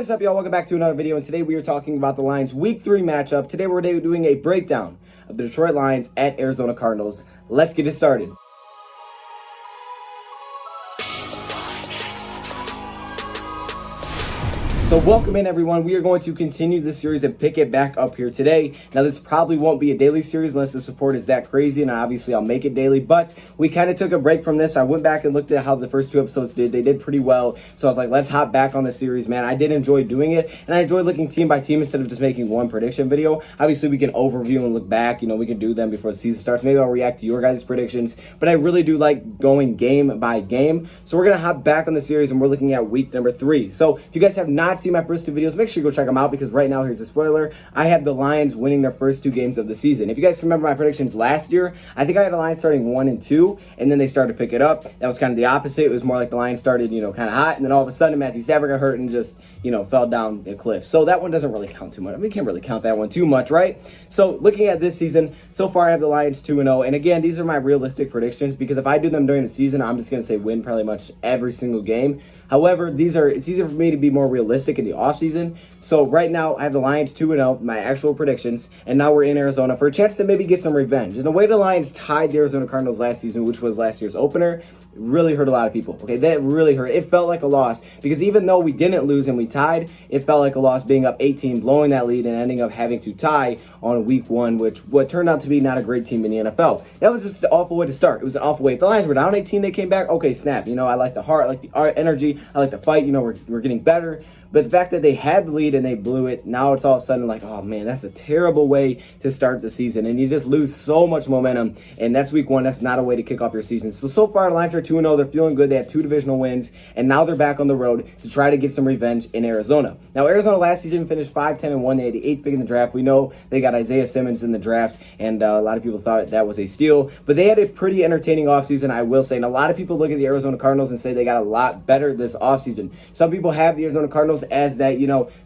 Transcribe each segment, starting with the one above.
What's up, y'all? Welcome back to another video, and today we are talking about the Lions Week 3 matchup. Today we're doing a breakdown of the Detroit Lions at Arizona Cardinals. Let's get it started. So welcome in, everyone. We are going to continue this series and pick it back up here today. Now, this probably won't be a daily series unless the support is that crazy, and obviously I'll make it daily, but we kind of took a break from this. I went back and looked at how the first two episodes did. They did pretty well, so I was like, let's hop back on the series, man. I did enjoy doing it, and I enjoyed looking team by team instead of just making one prediction video. Obviously, we can overview and look back. We can do them before the season starts. Maybe I'll react to your guys' predictions, but I really do like going game by game. So we're going to hop back on the series, and we're looking at week number 3. So if you guys have not seen my first two videos, make sure you go check them out, because right now, here's a spoiler. I have the Lions winning their first 2 games of the season. If you guys remember my predictions last year, I think I had the Lions starting 1-2, and then they started to pick it up. That was kind of the opposite. It was more like the Lions started, kind of hot, and then all of a sudden Matthew Stafford got hurt and just, fell down a cliff. So that one doesn't really count too much. I mean, we can't really count that one too much, right? So looking at this season, so far I have the Lions 2-0, and again, these are my realistic predictions, because if I do them during the season, I'm just going to say win pretty much every single game. However, it's easier for me to be more realistic in the offseason. So right now, I have the Lions 2-0, my actual predictions, and now we're in Arizona for a chance to maybe get some revenge. And the way the Lions tied the Arizona Cardinals last season, which was last year's opener, really hurt a lot of people. Okay, that really hurt. It felt like a loss, because even though we didn't lose and we tied, it felt like a loss being up 18, blowing that lead, and ending up having to tie on week 1, what turned out to be not a great team in the NFL. That was just the awful way to start. It was an awful way. If the Lions were down 18, they came back. Okay, snap. I like the heart, I like the energy, I like the fight. We're getting better. But the fact that they had the lead and they blew it, now it's all of a sudden like, oh man, that's a terrible way to start the season. And you just lose so much momentum. And that's week 1. That's not a way to kick off your season. So far, the Lions are 2-0. They're feeling good. They have 2 divisional wins. And now they're back on the road to try to get some revenge in Arizona. Now, Arizona last season finished 5-10-1. They had the 8th pick in the draft. We know they got Isaiah Simmons in the draft. And a lot of people thought that was a steal. But they had a pretty entertaining offseason, I will say. And a lot of people look at the Arizona Cardinals and say they got a lot better this offseason. Some people have the Arizona Cardinals as that,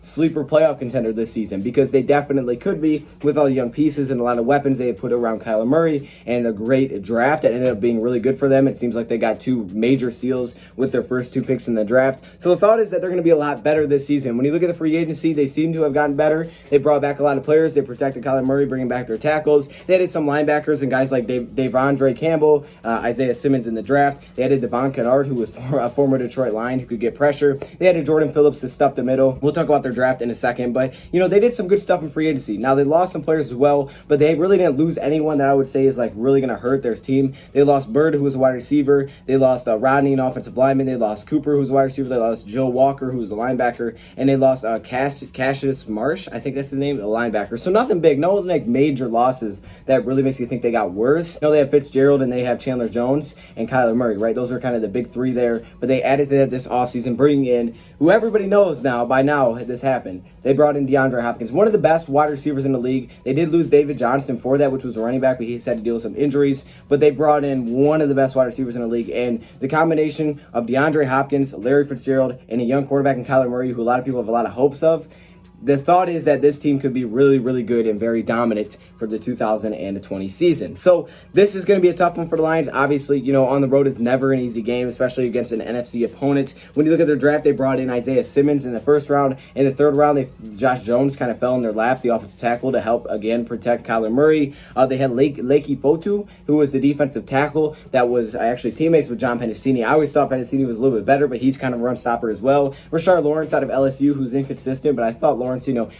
sleeper playoff contender this season, because they definitely could be with all the young pieces and a lot of weapons they had put around Kyler Murray and a great draft that ended up being really good for them. It seems like they got 2 major steals with their first 2 picks in the draft. So the thought is that they're going to be a lot better this season. When you look at the free agency, they seem to have gotten better. They brought back a lot of players. They protected Kyler Murray, bringing back their tackles. They added some linebackers and guys like Devondre Campbell, Isaiah Simmons in the draft. They added Devon Kennard, who was a former Detroit Lion who could get pressure. They added Jordan Phillips to stuff the middle. We'll talk about their draft in a second, but they did some good stuff in free agency. Now, they lost some players as well, but they really didn't lose anyone that I would say is like really going to hurt their team. They lost Bird, who was a wide receiver. They lost Rodney, an offensive lineman. They lost Cooper, who's a wide receiver. They lost Joe Walker, who's a linebacker, and they lost Cassius Marsh, I think that's his name, a linebacker. So nothing big, no like major losses that really makes you think they got worse. They have Fitzgerald and they have Chandler Jones and Kyler Murray, right? Those are kind of the big 3 there, but they added that this offseason, bringing in who everybody knows now, by now this happened. They brought in DeAndre Hopkins, one of the best wide receivers in the league. They did lose David Johnson for that, which was a running back, but he's had to deal with some injuries. But they brought in one of the best wide receivers in the league. And the combination of DeAndre Hopkins, Larry Fitzgerald, and a young quarterback in Kyler Murray, who a lot of people have a lot of hopes of, the thought is that this team could be really, really good and very dominant for the 2020 season. So this is going to be a tough one for the Lions. Obviously, on the road is never an easy game, especially against an NFC opponent. When you look at their draft, they brought in Isaiah Simmons in the first round. In the third round, Josh Jones kind of fell in their lap, the offensive tackle, to help, again, protect Kyler Murray. They had Lakey Fotu, who was the defensive tackle that was actually teammates with John Pennicini. I always thought Pennicini was a little bit better, but he's kind of a run stopper as well. Rashard Lawrence out of LSU, who's inconsistent, but I thought Lawrence,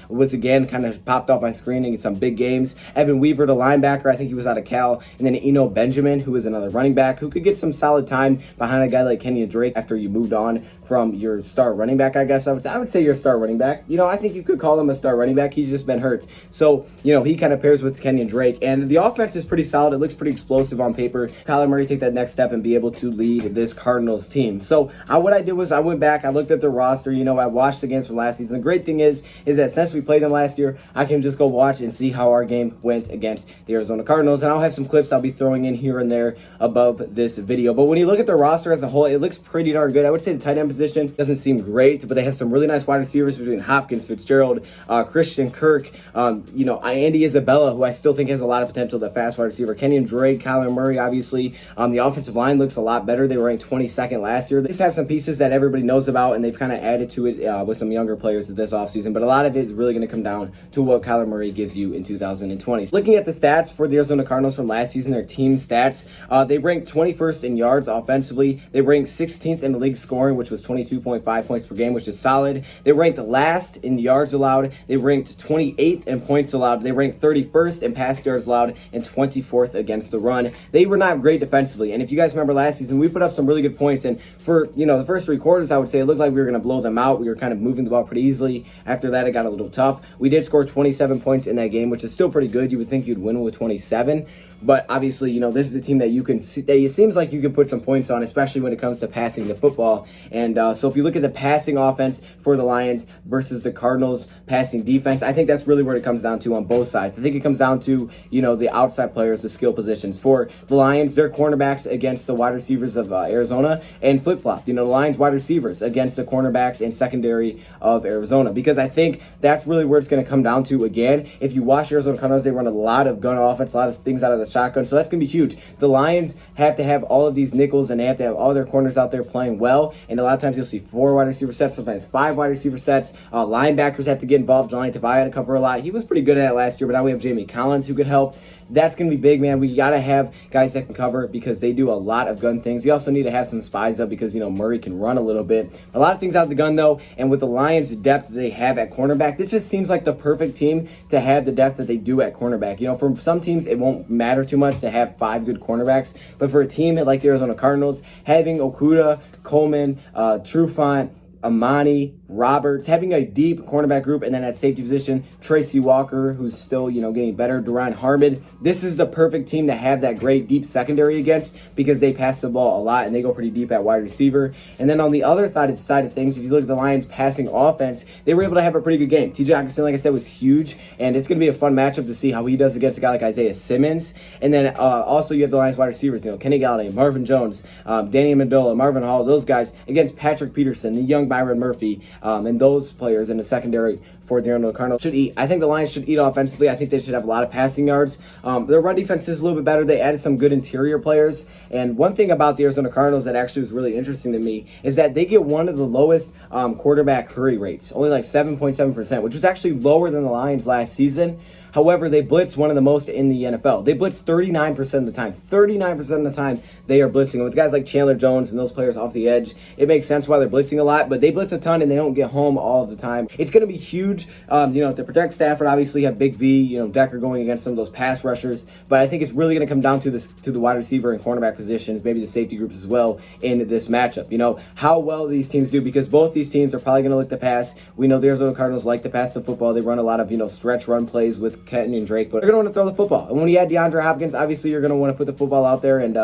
was again kind of popped off my screen in some big games. Evan Weaver, the linebacker, I think he was out of Cal. And then Eno Benjamin, who is another running back who could get some solid time behind a guy like Kenyon Drake after you moved on from your star running back, I guess. I would say your star running back. I think you could call him a star running back. He's just been hurt. So, he kind of pairs with Kenyon Drake. And the offense is pretty solid. It looks pretty explosive on paper. Kyler Murray take that next step and be able to lead this Cardinals team. So what I did was I went back, I looked at the roster. I watched the games from last season. The great thing is is that since we played them last year, I can just go watch and see how our game went against the Arizona Cardinals. And I'll have some clips I'll be throwing in here and there above this video. But when you look at the roster as a whole, it looks pretty darn good. I would say the tight end position doesn't seem great, but they have some really nice wide receivers between Hopkins, Fitzgerald, Christian Kirk, Andy Isabella, who I still think has a lot of potential, the fast wide receiver, Kenyon Drake, Kyler Murray, obviously. The offensive line looks a lot better. They were ranked 22nd last year. They just have some pieces that everybody knows about, and they've kind of added to it with some younger players this offseason. But a lot of it is really going to come down to what Kyler Murray gives you in 2020. So looking at the stats for the Arizona Cardinals from last season, their team stats, they ranked 21st in yards offensively. They ranked 16th in the league scoring, which was 22.5 points per game, which is solid. They ranked last in yards allowed. They ranked 28th in points allowed. They ranked 31st in pass yards allowed and 24th against the run. They were not great defensively. And if you guys remember last season, we put up some really good points. And for, the first three quarters, I would say it looked like we were going to blow them out. We were kind of moving the ball pretty easily. After that, it got a little tough. We did score 27 points in that game, which is still pretty good. You would think you'd win with 27. But obviously, this is a team that you can see, that it seems like you can put some points on, especially when it comes to passing the football. And so if you look at the passing offense for the Lions versus the Cardinals passing defense, I think that's really where it comes down to on both sides. I think it comes down to, the outside players, the skill positions. For the Lions, their cornerbacks against the wide receivers of Arizona, and flip-flop, the Lions wide receivers against the cornerbacks and secondary of Arizona. Because I think that's really where it's going to come down to again. If you watch Arizona Cardinals, they run a lot of gun offense, a lot of things out of the shotgun, so that's going to be huge. The Lions have to have all of these nickels, and they have to have all their corners out there playing well, and a lot of times you'll see 4 wide receiver sets, sometimes 5 wide receiver sets. Linebackers have to get involved. Johnny Tavai had to cover a lot. He was pretty good at it last year, but now we have Jamie Collins who could help. That's going to be big, man. We got to have guys that can cover because they do a lot of gun things. We also need to have some spies up because, Murray can run a little bit. A lot of things out of the gun, though, and with the Lions, the depth that they have at cornerback, this just seems like the perfect team to have the depth that they do at cornerback. For some teams, it won't matter too much to have 5 good cornerbacks, but for a team like the Arizona Cardinals, having Okudah, Coleman, Trufant, Amani, Roberts, having a deep cornerback group, and then at safety position, Tracey Walker, who's still, getting better, Duran Harmon. This is the perfect team to have that great deep secondary against because they pass the ball a lot and they go pretty deep at wide receiver. And then on the other side of things, if you look at the Lions passing offense, they were able to have a pretty good game. T.J. Hockenson, like I said, was huge, and it's going to be a fun matchup to see how he does against a guy like Isaiah Simmons. And then also you have the Lions wide receivers, Kenny Galladay, Marvin Jones, Danny Amendola, Marvin Hall, those guys against Patrick Peterson, the young Byron Murphy, and those players in the secondary for the Arizona Cardinals should eat. I think the Lions should eat offensively. I think they should have a lot of passing yards. Their run defense is a little bit better. They added some good interior players. And one thing about the Arizona Cardinals that actually was really interesting to me is that they get one of the lowest quarterback hurry rates, only like 7.7%, which was actually lower than the Lions last season. However, they blitz one of the most in the NFL. They blitz 39% of the time. 39% of the time they are blitzing. And with guys like Chandler Jones and those players off the edge, it makes sense why they're blitzing a lot, but they blitz a ton and they don't get home all of the time. It's going to be huge, to protect Stafford. Obviously, you have Big V, Decker going against some of those pass rushers, but I think it's really going to come down to the wide receiver and cornerback positions, maybe the safety groups as well in this matchup. How well these teams do, because both these teams are probably going to look to pass. We know the Arizona Cardinals like to pass the football. They run a lot of, stretch run plays with Kenyon Drake, but they're going to want to throw the football. And when you add DeAndre Hopkins, obviously you're going to want to put the football out there and,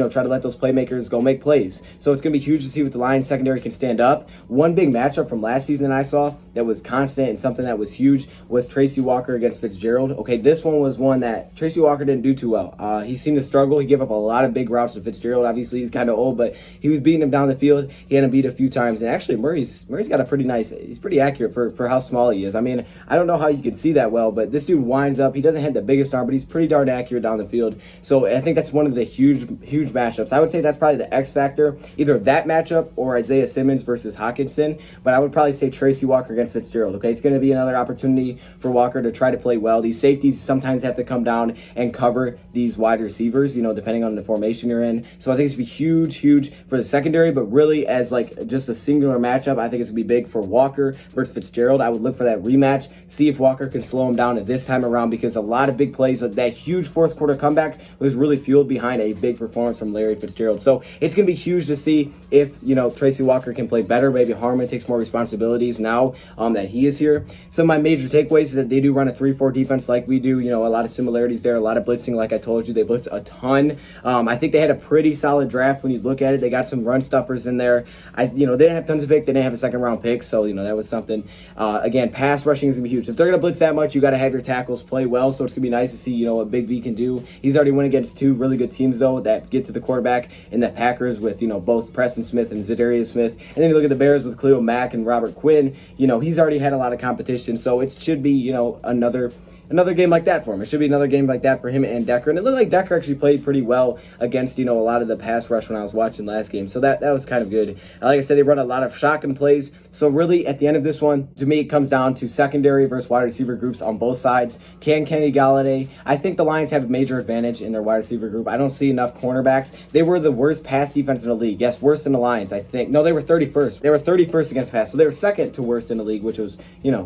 try to let those playmakers go make plays. So it's going to be huge to see what the Lions secondary can stand up. One big matchup from last season I saw that was constant and something that was huge was Tracey Walker against Fitzgerald. Okay, this one was one that Tracey Walker didn't do too well. He seemed to struggle. He gave up a lot of big routes to Fitzgerald. Obviously, he's kind of old, but he was beating him down the field. He had him beat a few times. And actually, Murray's got a he's pretty accurate for how small he is. I mean, I don't know how you can see that well, but this dude winds up. He doesn't have the biggest arm, but he's pretty darn accurate down the field. So I think that's one of the huge matchups. I would say that's probably the X factor, either that matchup or Isaiah Simmons versus Hockenson. But I would probably say Tracey Walker against Fitzgerald. Okay, it's going to be another opportunity for Walker to try to play well. These safeties sometimes have to come down and cover these wide receivers, depending on the formation you're in. So I think it's going to be huge for the secondary, but really as like just a singular matchup, I think it's going to be big for Walker versus Fitzgerald. I would look for that rematch, see if Walker can slow him down at this time. time around because a lot of big plays, that huge fourth quarter comeback was really fueled behind a big performance from Larry Fitzgerald. So it's going to be huge to see if, Tracey Walker can play better. Maybe Harmon takes more responsibilities now that he is here. Some of my major takeaways is that they do run a 3-4 defense like we do. A lot of similarities there, a lot of blitzing. Like I told you, they blitz a ton. I think they had a pretty solid draft when you look at it. They got some run stuffers in there. They didn't have tons of picks. They didn't have a second round pick. So, that was something. Again, pass rushing is going to be huge. If they're going to blitz that much, you got to have your tackles play well. So it's going to be nice to see, what Big V can do. He's already went against two really good teams, though, that get to the quarterback in the Packers with, both Preston Smith and Zadarius Smith. And then you look at the Bears with Khalil Mack and Robert Quinn. He's already had a lot of competition. So it should be, another game like that for him. It should be another game like that for him and Decker. And it looked like Decker actually played pretty well against, a lot of the pass rush when I was watching last game. So that was kind of good. Like I said, they run a lot of shotgun plays. So really, at the end of this one, to me, it comes down to secondary versus wide receiver groups on both sides. Can Kenny Galladay? I think the Lions have a major advantage in their wide receiver group. I don't see enough cornerbacks. They were the worst pass defense in the league. Yes, worse than the Lions, I think. No, they were 31st. They were 31st against pass. So they were second to worst in the league, which was,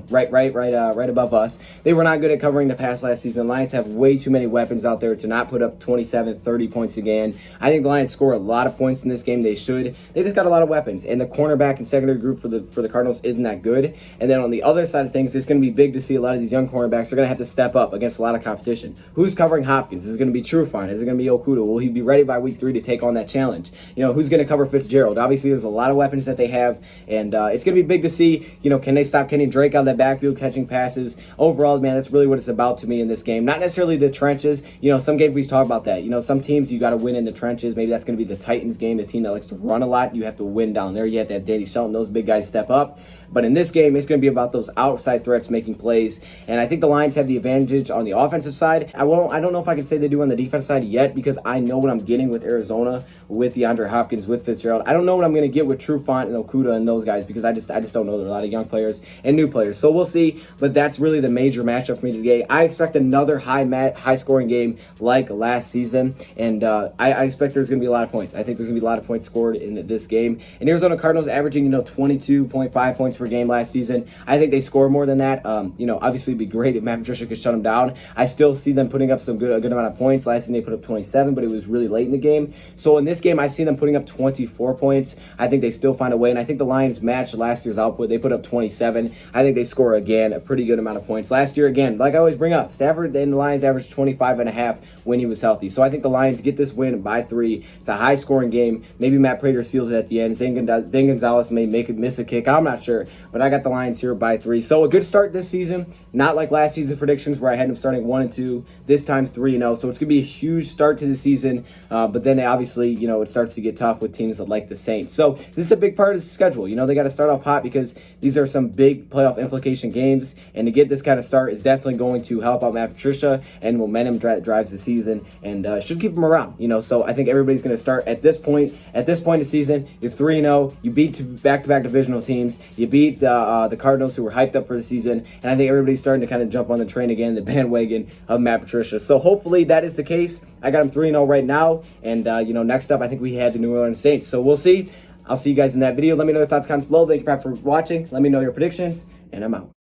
right above us. They were not good at covering the pass last season. The Lions have way too many weapons out there to not put up 27, 30 points again. I think the Lions score a lot of points in this game. They should. They just got a lot of weapons. And the cornerback and secondary group for the Cardinals isn't that good. And then on the other side of things, it's going to be big to see a lot of these young cornerbacks are going to have to step up against a lot of competition. Who's covering Hopkins? Is it going to be Trufant? Is it going to be Okuda? Will he be ready by week 3 to take on that challenge? Who's going to cover Fitzgerald? Obviously, there's a lot of weapons that they have. And it's going to be big to see, can they stop Kenny Drake out of that backfield catching passes? Overall, man, that's really what it's about to me in this game. Not necessarily the trenches. Some games we talk about that. Some teams you got to win in the trenches. Maybe that's going to be the Titans game, the team that likes to run a lot. You have to win down there. You have to have Danny Shelton, those big guys step up. But in this game, it's going to be about those outside threats making plays. And I think the Lions have the advantage on the offensive side. I don't know if I can say they do on the defense side yet because I know what I'm getting with Arizona, with DeAndre Hopkins, with Fitzgerald. I don't know what I'm going to get with Trufant and Okuda and those guys because I just don't know. There are a lot of young players and new players. So we'll see. But that's really the major matchup for me today. I expect another high-scoring game like last season. And I expect there's going to be a lot of points. I think there's going to be a lot of points scored in this game. And Arizona Cardinals averaging, 22.5 points per game last season. I think they score more than that. Obviously it'd be great if Matt Patricia could shut them down. I still see them putting up a good amount of points. Last season they put up 27, but it was really late in the game. So in this game, I see them putting up 24 points. I think they still find a way, and I think the Lions matched last year's output. They put up 27. I think they score again a pretty good amount of points. Last year, again, like I always bring up, Stafford and the Lions averaged 25.5 when he was healthy. So I think the Lions get this win by 3. It's a high-scoring game. Maybe Matt Prater seals it at the end. Zane Gonzalez may miss a kick. I'm not sure, but I got the Lions here by 3. So a good start this season. Not like last season predictions where I had them starting 1-2. This time 3-0. So it's going to be a huge start to the season. But then obviously, it starts to get tough with teams that like the Saints. So this is a big part of the schedule. They got to start off hot because these are some big playoff implication games. And to get this kind of start is definitely going to help out Matt Patricia, and momentum drives the season and should keep them around. So I think everybody's going to start at this point. At this point of the season, you're 3-0. You beat back-to-back divisional teams. You beat the Cardinals, who were hyped up for the season. And I think everybody's starting to kind of jump on the train again, the bandwagon of Matt Patricia. So hopefully that is the case. I got him 3-0 right now. And, next up, I think we had the New Orleans Saints. So we'll see. I'll see you guys in that video. Let me know your thoughts, comments below. Thank you for watching. Let me know your predictions, and I'm out.